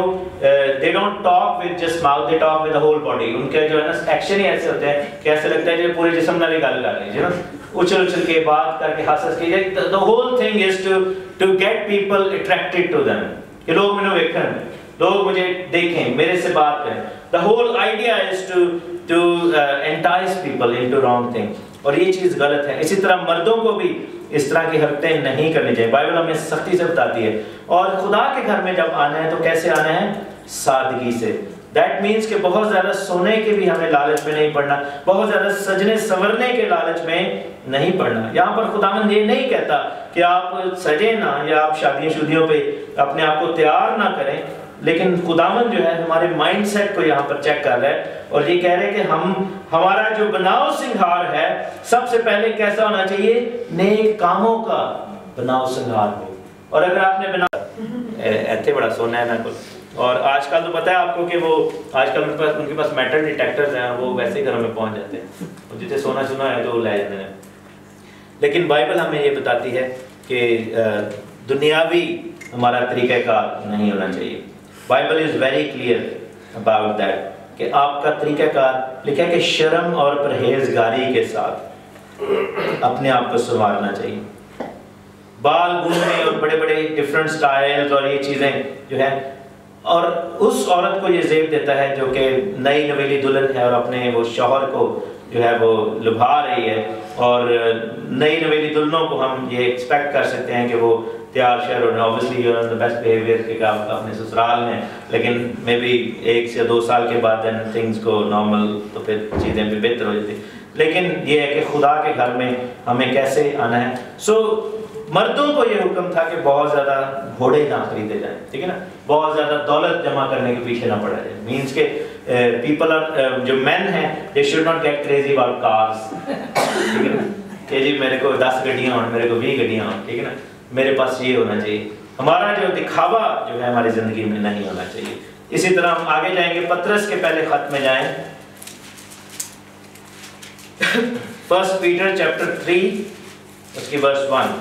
they don't talk with just mouth, they talk with the whole body. ان کے جو ہے نا ایکشن ہی ایسے ہوتے ہیں کہ ایسے لگتا ہے کہ پورے جسم نہ بھی گل کر لیجیے نا, اچھل کے بات کر کے ہنس ہنس کے. The whole thing is to get people attracted to them, کہ لوگ مجھے دیکھیں, لوگ مجھے دیکھیں, میرے سے بات کریں. The whole idea is to entice people into wrong thing. اور یہ چیز غلط ہے. اسی طرح مردوں کو بھی اس طرح کی حرکتیں نہیں کرنی چاہیے. بائبل ہمیں سختی سے بتاتی ہے. اور خدا کے گھر میں جب آنا ہے تو کیسے آنا ہے, سادگی سے. دیٹ مینس کہ بہت زیادہ سونے کے بھی ہمیں لالچ میں نہیں پڑنا، بہت زیادہ سجنے سنورنے کے لالچ میں نہیں پڑنا۔ یہاں پر خداوند یہ نہیں کہتا کہ آپ سجیں نہ یا آپ شادیوں پہ اپنے آپ کو تیار نہ کریں، لیکن خداوند جو ہے ہمارے مائنڈ سیٹ کو یہاں پر چیک کر رہا ہے اور یہ کہہ رہے کہ ہمارا جو بناؤ سنگھار ہے سب سے پہلے کیسا ہونا چاہیے؟ نیک کاموں کا بناؤ سنگھار ہو۔ اور اگر آپ نے ایتھے بڑا سونا ہے نا کوئی، اور آج کل تو پتہ ہے آپ کو کہ وہ آج کل ان کے پاس میٹل ڈیٹیکٹرز ہیں، وہ ویسے ہی گھروں میں پہنچ جاتے ہیں، جتنے سونا ہے تو وہ لے جاتے ہیں۔ لیکن بائبل ہمیں یہ بتاتی ہے کہ دنیاوی ہمارا طریقہ کار نہیں ہونا چاہیے۔ Bible is very clear about that کہ آپ کا طریقہ کار لکھا ہے کہ شرم اور پرہیزگاری کے ساتھ اپنے آپ کو سنوارنا چاہیے۔ بال گھومنے اور بڑے بڑے ڈفرینٹ سٹائلز اور یہ چیزیں جو ہے، اور اس عورت کو یہ زیب دیتا ہے جو کہ نئی نویلی دلہن ہے اور اپنے وہ شوہر کو جو ہے وہ لبھا رہی ہے، اور نئی نویلی دلہنوں کو ہم یہ ایکسپیکٹ کر سکتے ہیں کہ وہ تیار شہر اور obviously you're on the best behavior کہ آپ اپنے سسرال میں، لیکن مے بی 1 سے 2 سال کے بعد then things go normal تو پھر چیزیں بھی بہتر ہو جاتی، لیکن یہ ہے کہ خدا کے گھر میں ہمیں کیسے آنا ہے۔ مردوں کو یہ حکم تھا کہ بہت زیادہ گھوڑے نہ خریدے جائیں، ٹھیک ہے نا، بہت زیادہ دولت جمع کرنے کے پیچھے نہ پڑا جائے، مینس کہ پیپل جو مین ہیں they should not get crazy about cars، ٹھیک ہے نا، کہ جی میرے کو 10 گڈیاں ہوں، میرے کو 20 گڈیاں ہوں، ٹھیک ہے نا، میرے پاس یہ ہونا چاہیے۔ ہمارا جو دکھاوا جو ہے ہماری زندگی میں نہیں ہونا چاہیے۔ اسی طرح ہم آگے جائیں گے، پطرس کے پہلے خط میں جائیں، 1 پیٹر چیپٹر 3 اس کی ورس 1۔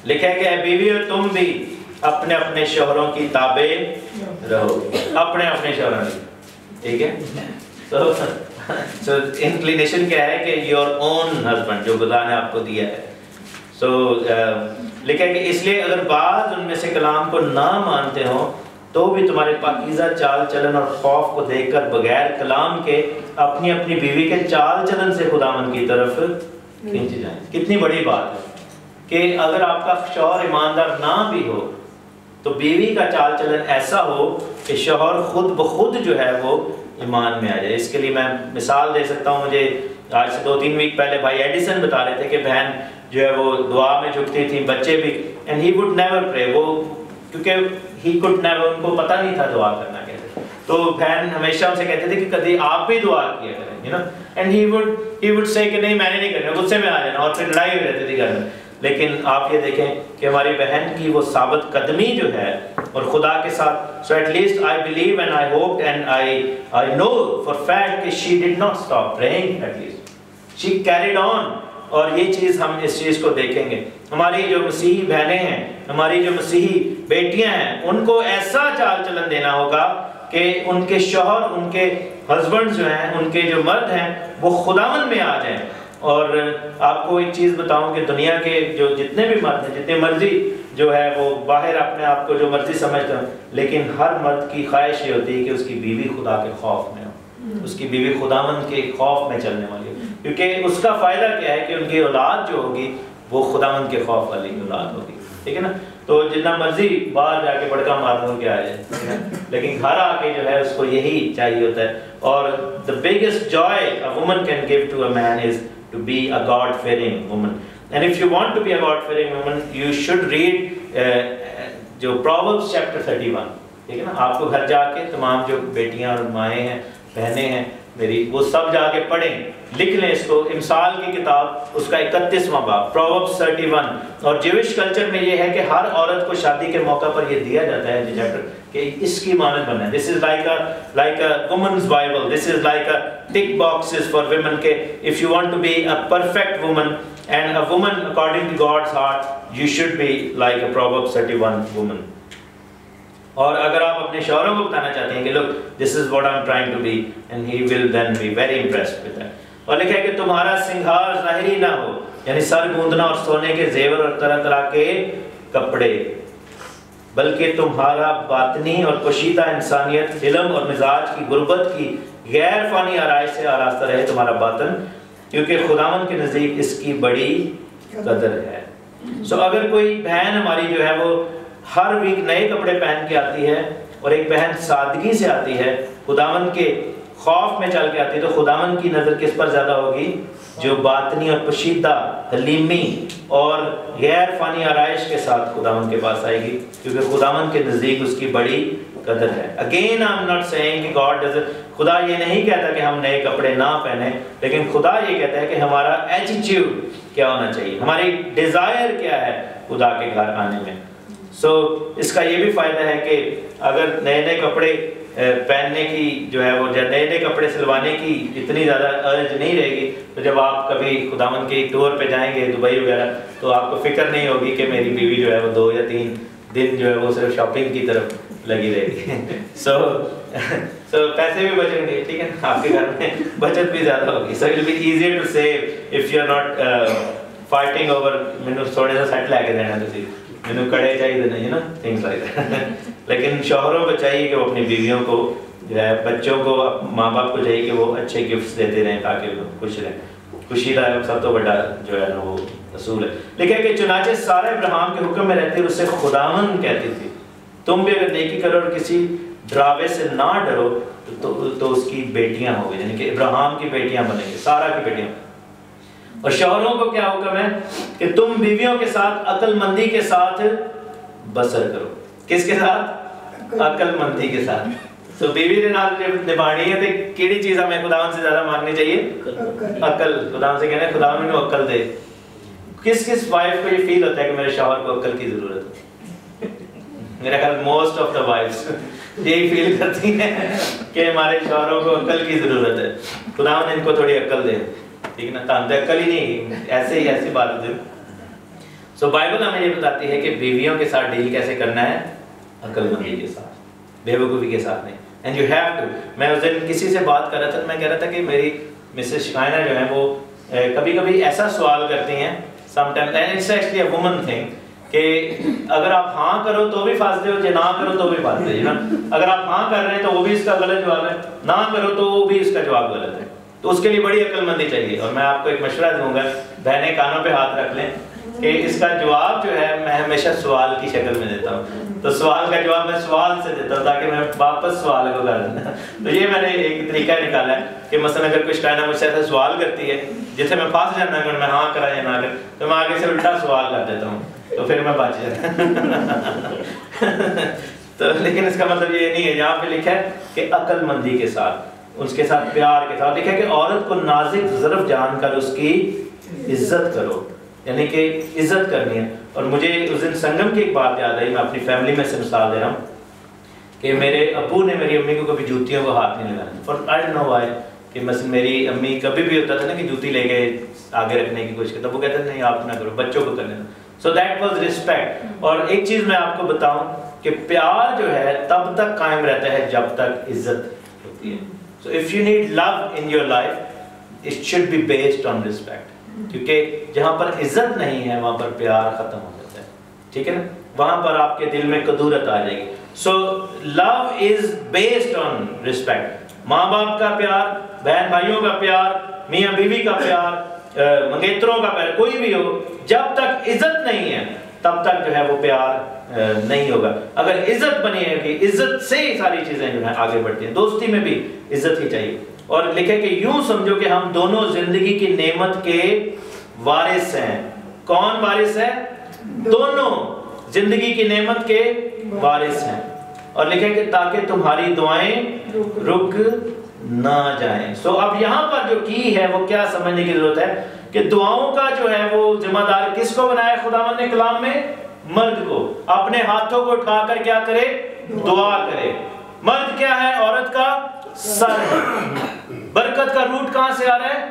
لکھا ہے کہ اے بیویو تم بھی اپنے اپنے شوہروں کی تابع رہو، اپنے اپنے شوہروں کی، ٹھیک ہے۔ سو انکلینیشن کیا ہے کہ یور اون ہسبینڈ جو خدا نے آپ کو دیا ہے۔ سو لکھا ہے کہ اس لیے اگر بعض ان میں سے کلام کو نہ مانتے ہوں تو بھی تمہارے پاکیزہ چال چلن اور خوف کو دیکھ کر بغیر کلام کے اپنی اپنی بیوی کے چال چلن سے خداوند کی طرف کھینچے جائیں۔ کتنی بڑی بات ہے کہ اگر آپ کا شوہر ایماندار نہ بھی ہو تو بیوی کا چال چلن ایسا ہو کہ شوہر خود بخود جو ہے وہ ایمان میں آ جائے۔ اس کے لیے میں مثال دے سکتا ہوں، مجھے آج سے 2-3 ویک پہلے بھائی ایڈیسن بتا رہے تھے کہ بہن جو ہے وہ دعا میں جھکتی تھی، بچے بھی، اینڈ ہی وڈ نیور پرے، وہ کیونکہ ہی کوڈ نیور، ان کو پتہ نہیں تھا دعا کرنا کیسے، تو بہن ہمیشہ ان سے کہتے تھے کہ کبھی آپ بھی دعا کیا کریں، you know, and he would say کہ نہیں میں نے نہیں کرنا، غصے میں آ جانا، اور پھر لڑائی ہو جاتی تھی گھر میں۔ لیکن آپ یہ دیکھیں کہ ہماری بہن کی وہ ثابت قدمی جو ہے اور خدا کے ساتھ، so at least I believe and I hoped and I know for fact کہ she did not stop praying, at least she carried on۔ اور یہ چیز ہم اس چیز کو دیکھیں گے، ہماری جو مسیحی بہنیں ہیں، ہماری جو مسیحی بیٹیاں ہیں، ان کو ایسا چال چلن دینا ہوگا کہ ان کے شوہر، ان کے ہسبینڈ جو ہیں، ان کے جو مرد ہیں وہ خداوند میں آ جائیں۔ اور آپ کو ایک چیز بتاؤں کہ دنیا کے جو جتنے بھی مرد ہیں، جتنے مرضی جو ہے وہ باہر اپنے آپ کو جو مرضی سمجھتے ہیں، لیکن ہر مرد کی خواہش یہ ہوتی ہے کہ اس کی بیوی خدا کے خوف میں ہو، اس کی بیوی خداوند کے خوف میں چلنے والی ہو، کیونکہ اس کا فائدہ کیا ہے کہ ان کی اولاد جو ہوگی وہ خداوند کے خوف والی اولاد ہوگی، ٹھیک ہے نا۔ تو جتنا مرضی باہر جا کے بڑکا مارنے کے آ جائے، لیکن گھر آ کے جو ہے اس کو یہی چاہیے ہوتا ہے۔ اور the biggest joy a woman can give to a man is to be a God-fearing woman. And if you want to be a God-fearing woman, you should read جو Proverbs chapter 31، ٹھیک ہے نا۔ آپ کو گھر جا کے تمام جو بیٹیاں اور مائیں ہیں، بہنیں ہیں میری، وہ سب جا کے پڑھیں، لکھ لیں اس کو، امثال کی کتاب اس کا 31واں باب Proverbs 31۔ اور جیوش کلچر میں یہ ہے کہ ہر عورت کو شادی کے موقع پر یہ دیا جاتا ہے چیپٹر کہ اس کی مانند بننا ہے۔ This is like a woman's Bible. This is like a tick boxes for women کہ if you want to be a perfect woman and a woman according to God's heart, you should be like a Proverbs 31 woman۔ اور اگر آپ اپنے شوہروں کو بتانا چاہتے ہیں کہ look this is what I'm trying to be, and he will then be very impressed with that۔ اور لکھا ہے کہ تمہارا سنگھار ظاہری نہ ہو، یعنی سر گوندنا اور سونے کے زیور اور طرح طرح کے کپڑے، بلکہ تمہارا باطنی اور پوشیدہ انسانیت، علم اور مزاج کی غربت کی غیر فانی آرائش سے آراستہ رہے تمہارا باطن، کیونکہ خداوند کے نزدیک اس کی بڑی قدر ہے۔ سو اگر کوئی بہن ہماری جو ہے وہ ہر ویک نئے کپڑے پہن کے آتی ہے، اور ایک بہن سادگی سے آتی ہے، خداوند کے خوف میں چل کے آتی ہے، تو خداوند کی نظر کس پر زیادہ ہوگی؟ جو باطنی اور پوشیدہ، حلیمی اور غیر فانی آرائش کے ساتھ خداوند کے پاس آئے گی، کیونکہ خداوند کے نزدیک اس کی بڑی قدر ہے۔ Again I am not saying کہ گاڈ ڈزنٹ، خدا یہ نہیں کہتا کہ ہم نئے کپڑے نہ پہنیں، لیکن خدا یہ کہتا ہے کہ ہمارا ایٹیٹیوڈ کیا ہونا چاہیے، ہماری ڈیزائر کیا ہے خدا کے گھر آنے میں۔ سو اس کا یہ بھی فائدہ ہے کہ اگر نئے نئے کپڑے پہننے کی جو ہے وہ نئے نئے کپڑے سلوانے کی اتنی زیادہ ارج نہیں رہے گی، تو جب آپ کبھی خداوند کے ٹور پہ جائیں گے دبئی وغیرہ، تو آپ کو فکر نہیں ہوگی کہ میری بیوی جو ہے وہ 2 یا 3 دن جو ہے وہ صرف شاپنگ کی طرف لگی رہے گی۔ سو پیسے بھی بچیں گے، ٹھیک ہے، آپ کے گھر میں بچت بھی زیادہ ہوگی۔ So it will be easier to save if you are not fighting over مینوں تھوڑے سا سیٹ لے کے دینا تسی، مینوں کڑے چاہیے نہیں نا، تھنگس لائک دیٹ۔ لیکن شوہروں کو چاہیے کہ وہ اپنی بیویوں کو جو ہے، بچوں کو، ماں باپ کو چاہیے کہ وہ اچھے گفٹس دیتے رہیں تاکہ وہ خوش رہیں۔ خوشی کا سب تو بڑا جو ہے نا وہ اصول ہے۔ لکھا کہ چنانچہ سارا ابراہیم کے حکم میں رہتی اور اس سے خداوند کہتی تھی تم بھی اگر نیکی کرو اور کسی ڈراوے سے نہ ڈرو تو اس کی بیٹیاں ہوں گی، یعنی کہ ابراہیم کی بیٹیاں بنیں گی، سارا کی بیٹیاں۔ اور شوہروں کو کیا حکم ہے کہ تم بیویوں کے ساتھ عقل مندی کے ساتھ بسر کرو۔ کس کے ساتھ؟ عقل مندی کے ساتھ۔ تو بیوی کے نال نبھانی ہے تو کیڑی چیز ہمیں خداوند سے زیادہ مانگنی چاہیے؟ عقل۔ خداوند سے کہنا ہے خداوند مجھے عقل دے۔ کس وائف کو یہ فیل ہوتا ہے کہ میرے شوہر کو عقل کی ضرورت ہے؟ میرا خیال موسٹ آف دا وائفز یہی فیل کرتی ہیں کہ ہمارے شوہروں کو عقل کی ضرورت ہے، خداوند ان کو تھوڑی عقل دے، ٹھیک ہے نا، تاندہ عقل ہی نہیں، ایسے ہی ایسی بات ہوتی ہے۔ سو بائبل ہمیں یہ بتاتی ہے کہ بیویوں کے ساتھ ڈیل کیسے کرنا ہے؟ عقل مندی کے ساتھ، بے وقوفی کے ساتھ نہیں۔ And you have to. میں اس دن کسی سے بات کر رہا تھا، میں کہہ رہا تھا کہ میری مسز شکائنہ جو ہیں وہ کبھی کبھی ایسا سوال کرتی ہیں some time, and it's actually a woman thing, کہ اگر آپ ہاں کرو تو بھی فاسدے ہو، نہ کرو تو بھی فاسدے ہو نا۔ اگر آپ ہاں کر رہے ہیں تو وہ بھی اس کا غلط جواب ہے، نہ کرو تو وہ بھی اس کا جواب غلط ہے۔ تو اس کے لیے بڑی عقل مندی چاہیے، اور میں آپ کو ایک مشورہ دوں گا، بہنیں کانوں پہ ہاتھ رکھ لیں کہ اس کا جواب جو ہے میں ہمیشہ سوال کی شکل میں دیتا ہوں۔ تو سوال کا جواب میں سوال سے دیتا ہوں تاکہ میں واپس سوال کو کر دوں۔ تو یہ میں نے ایک طریقہ نکالا ہے کہ مثلا اگر کچھ کائنہ مجھ سے ایسا سوال کرتی ہے جسے میں پھنس جانا، اگر میں ہاں کرا یا نہ کر، تو میں آگے سے الٹا سوال کر دیتا ہوں، تو پھر میں بچ جاتا۔ تو لیکن اس کا مطلب یہ نہیں ہے، یہاں پہ لکھا ہے کہ عقل مندی کے ساتھ، اس کے ساتھ پیار کے ساتھ۔ لکھا ہے کہ عورت کو نازک ظرف جان کر اس کی عزت کرو، یعنی کہ عزت کرنی ہے۔ اور مجھے اس دن سنگم کی ایک بات یاد آئی، میں اپنی فیملی میں سے مثال دے رہا ہوں کہ میرے ابو نے میری امی کو کبھی جوتیوں کو ہاتھ نہیں لگانا، for I don't know why, کہ مثلا میری امی کبھی بھی ہوتا تھا نا کہ جوتی لے کے آگے رکھنے کی کوشش کرتا، وہ کہتے تھے نہیں آپ نہ کرو، بچوں کو کرنے دو۔ So that was respect. اور ایک چیز میں آپ کو بتاؤں کہ پیار جو ہے تب تک قائم رہتا ہے جب تک عزت ہوتی ہے۔ So if you need love in your life it should be based on respect, کیونکہ جہاں پر عزت نہیں ہے وہاں پر پیار ختم ہو جاتا ہے، ٹھیک ہے نا، وہاں پر آپ کے دل میں کدورت آ جائے گی۔ سو لو از بیسڈ آن ریسپیکٹ۔ ماں باپ کا پیار، بہن بھائیوں کا پیار، میاں بیوی کا پیار، منگیتروں کا پیار، کوئی بھی ہو، جب تک عزت نہیں ہے تب تک جو ہے وہ پیار نہیں ہوگا۔ اگر عزت بنی ہے کہ عزت سے ہی ساری چیزیں جو ہیں آگے بڑھتی ہیں، دوستی میں بھی عزت ہی چاہیے۔ اور لکھے کہ یوں سمجھو کہ ہم دونوں زندگی کی نعمت کے وارث ہیں۔ کون وارث ہے؟ دونوں زندگی کی نعمت کے وارث ہیں۔ اور لکھے کہ تاکہ تمہاری دعائیں رک نہ جائیں۔ سو اب یہاں پر جو کی ہے وہ کیا سمجھنے کی ضرورت ہے کہ دعاؤں کا جو ہے وہ ذمہ دار کس کو بنایا خداوند نے کلام میں؟ مرد کو۔ اپنے ہاتھوں کو اٹھا کر کیا کرے؟ دعا کرے۔ مرد کیا ہے؟ عورت کا سر ہے۔ برکت کا روٹ کہاں سے آ رہا ہے؟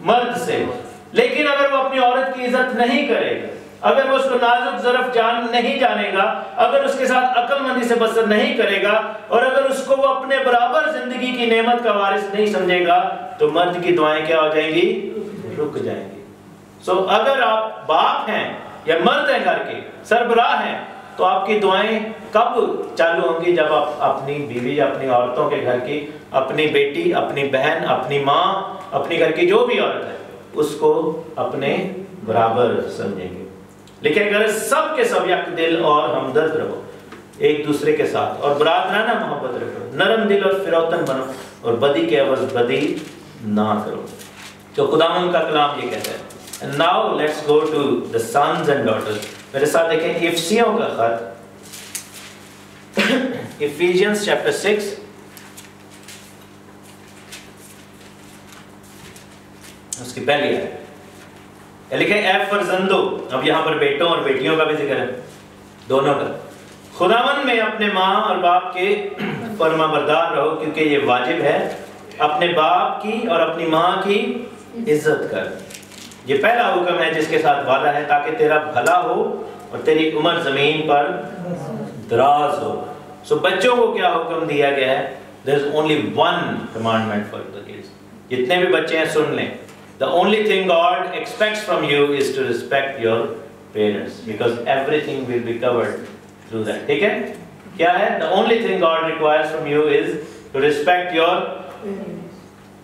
مرد سے۔ لیکن اگر وہ اپنی عورت کی عزت نہیں کرے گا، اگر وہ اس کو نازک ظرف جان نہیں جانے گا، اگر اس کے ساتھ عقل مندی سے بسر نہیں کرے گا، اور اگر اس کو وہ اپنے برابر زندگی کی نعمت کا وارث نہیں سمجھے گا، تو مرد کی دعائیں کیا ہو جائیں گی؟ رک جائیں گی۔ سو اگر آپ باپ ہیں یا مرد ہیں گھر کے سربراہ ہیں، تو آپ کی دعائیں کب چالو ہوں گی؟ جب آپ اپنی بیوی، اپنی عورتوں کے گھر کی، اپنی بیٹی، اپنی بہن، اپنی ماں، اپنی گھر کی جو بھی عورت ہے، اس کو اپنے برابر سمجھیں گے۔ لکھے کہ سب کے سب یک دل اور ہمدرد رہو ایک دوسرے کے ساتھ اور برادرانہ محبت رکھو، نرم دل اور فروتن بنو اور بدی کے عوض بدی نہ کرو. تو خداوند کا کلام یہ کہتا ہے. And now let's go to the sons and daughters. میرے ساتھ دیکھیں افسیوں کا خط Ephesians chapter 6 اس کی پہلی ہے لکھے اے فرزندو. اب یہاں پر بیٹوں اور بیٹیوں کا بھی ذکر ہے، دونوں کا. خداوند میں اپنے ماں اور باپ کے فرما بردار رہو کیونکہ یہ واجب ہے. اپنے باپ کی اور اپنی ماں کی عزت کر. یہ پہلا حکم ہے جس کے ساتھ وعدہ ہے تاکہ تیرا بھلا ہو اور تیری عمر زمین پر دراز ہو. سو بچوں کو کیا حکم دیا گیا ہے؟ there is only one commandment for the kids. جتنے بھی بچے ہیں سن لیں. The only thing God expects from you is to respect your parents because everything will be covered through that. ٹھیک ہے؟ کیا ہے؟ The only thing God requires from you is to respect your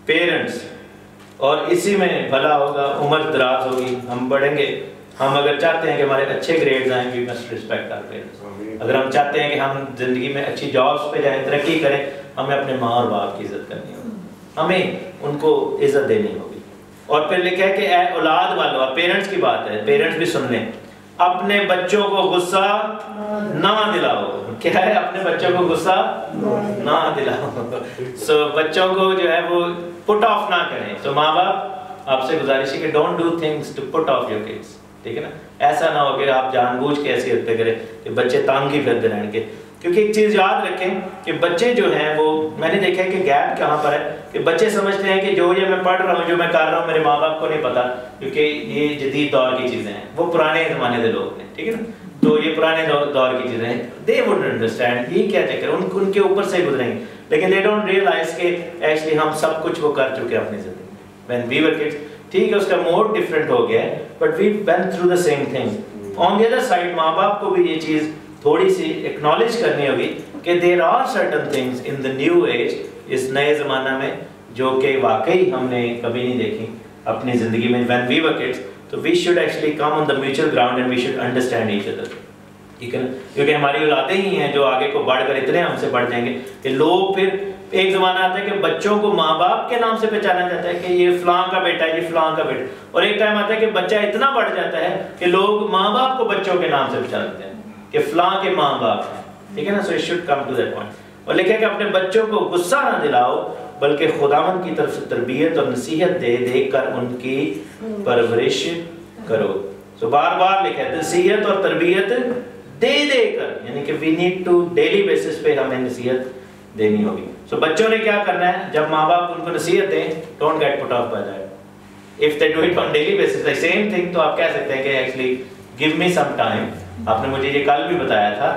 parents. اور اسی میں بھلا ہوگا، عمر دراز ہوگی، ہم بڑھیں گے. ہم اگر چاہتے ہیں کہ ہمارے اچھے گریڈز آئیں we must respect our parents. اگر ہم چاہتے ہیں کہ ہم زندگی میں اچھی جابس پہ جائیں، ترقی کریں، ہمیں اپنے ماں اور باپ کی عزت کرنی ہوگی، ہمیں ان کو عزت دینی ہوگی. اور پھر لکھا ہے کہ اے اولاد والو، پیرنٹس کی بات ہے، پیرنٹس بھی سن لیں. اپنے بچوں کو غصہ نہ دلاؤ. کیا ہے؟ اپنے بچوں کو غصہ نہ دلاؤ. سو بچوں کو جو ہے وہ پٹ آف نہ کریں. سو ماں باپ آپ سے گزارش ہے کہ don't do things to put off your kids. ٹھیک ہے نا؟ ایسا نہ ہو کہ آپ جان بوجھ کے ایسی حرکتیں کریں کہ بچے تانگ ہی پھرتے رہیں گے. کیونکہ ایک چیز یاد رکھیں کہ بچے جو ہیں وہ، میں نے دیکھا ہے کہ گیپ کہاں پر ہے کہ بچے سمجھتے ہیں کہ جو یہ میں پڑھ رہا ہوں، جو میں کر رہا ہوں، میرے ماں باپ کو نہیں پتا کیونکہ یہ جدید دور کی چیزیں ہیں. وہ پرانے زمانے کے لوگ ہیں. ٹھیک ہے نا؟ تو یہ پرانے دور کی چیزیں ہیں. دے وڈ انڈرسٹینڈ یہ کیا چکر، ان کے اوپر سے گزریں گے. لیکن دے ڈونٹ ریئلائز کہ ایکچولی ہم سب کچھ وہ کر چکے اپنی زندگی میں. وین وی ور کڈس، ٹھیک ہے اس کا موڈ ڈفرینٹ ہو گیا ہے but we went through the same thing. On the other side ماں باپ کو بھی یہ چیز تھوڑی سی ایکنالج کرنی ہوگی کہ there are certain things in the new age, اس نئے زمانہ میں، جو کہ واقعی ہم نے کبھی نہیں دیکھی اپنی زندگی میں. وین وی ور کڈس تو we should actually come on the mutual ground and we should understand each other. ٹھیک ہے نا؟ کیونکہ ہماری اولادیں ہی ہیں جو آگے کو بڑھ کر اتنے ہم سے بڑھ جائیں گے کہ لوگ پھر ایک زمانہ آتا ہے کہ بچوں کو ماں باپ کے نام سے پہچانا جاتا ہے کہ یہ فلاں کا بیٹا ہے، یہ فلاں کا بیٹا. اور ایک ٹائم آتا ہے کہ بچہ اتنا بڑھ جاتا ہے کہ لوگ ماں باپ کو بچوں کے نام سے پہچانتے ہیں کہ فلاں کے ماں باپ ہیں. ٹھیک ہے نا؟ So it should come to that point. اور لکھا ہے کہ اپنے بچوں کو غصہ نہ دلاؤ بلکہ خداوند کی طرف سے تربیت اور نصیحت دے کر ان کی پرورش کرو. سو بار بار لکھا ہے نصیحت اور تربیت دے کر، یعنی کہ we need to daily basis پہ ہمیں نصیحت دینی ہوگی. سو بچوں نے کیا کرنا ہے جب ماں باپ ان کو نصیحت دیں، don't get put off by that. If they do it on daily basis the same thing, تو آپ کہہ سکتے ہیں کہ actually give me some time. آپ نے مجھے یہ کل بھی بتایا تھا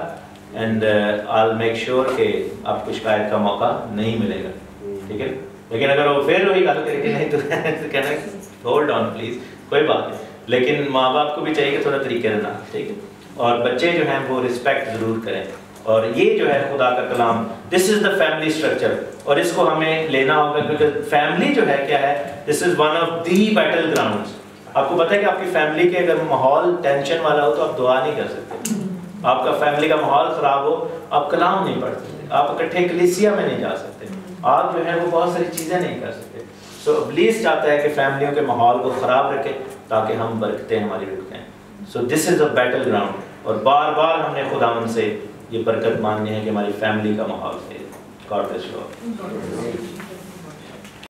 اینڈ آئی میک شیور کہ آپ کو شکایت کا موقع نہیں ملے گا. ٹھیک ہے؟ لیکن اگر وہ پھر وہی گل کرے کہ نہیں تو کہنا ہولڈ آن پلیز، کوئی بات نہیں. لیکن ماں باپ کو بھی چاہیے کہ تھوڑا طریقے سے نہ. ٹھیک ہے؟ اور بچے جو ہیں وہ رسپیکٹ ضرور کریں. اور یہ جو ہے خدا کا کلام، دس از دا فیملی اسٹرکچر، اور اس کو ہمیں لینا ہوگا کیونکہ فیملی جو ہے کیا ہے، this is one of the battle grounds. آپ کو پتہ ہے کہ آپ کی فیملی کے اگر ماحول ٹینشن والا ہو تو آپ دعا نہیں کر سکتے. آپ کا فیملی کا ماحول خراب ہو آپ کلام نہیں پڑھ سکتے، آپ اکٹھے کلیسیا میں نہیں جا سکتے، آپ جو ہے وہ بہت ساری چیزیں نہیں کر سکتے. سو ابلیس چاہتا ہے کہ فیملیوں کے ماحول کو خراب رکھے تاکہ ہم برکتیں ہماری رکھیں. سو دس از اے بیٹل گراؤنڈ، اور بار بار ہم نے خداوند سے یہ برکت مانگنی ہے کہ ہماری فیملی کا ماحول سے. God bless you.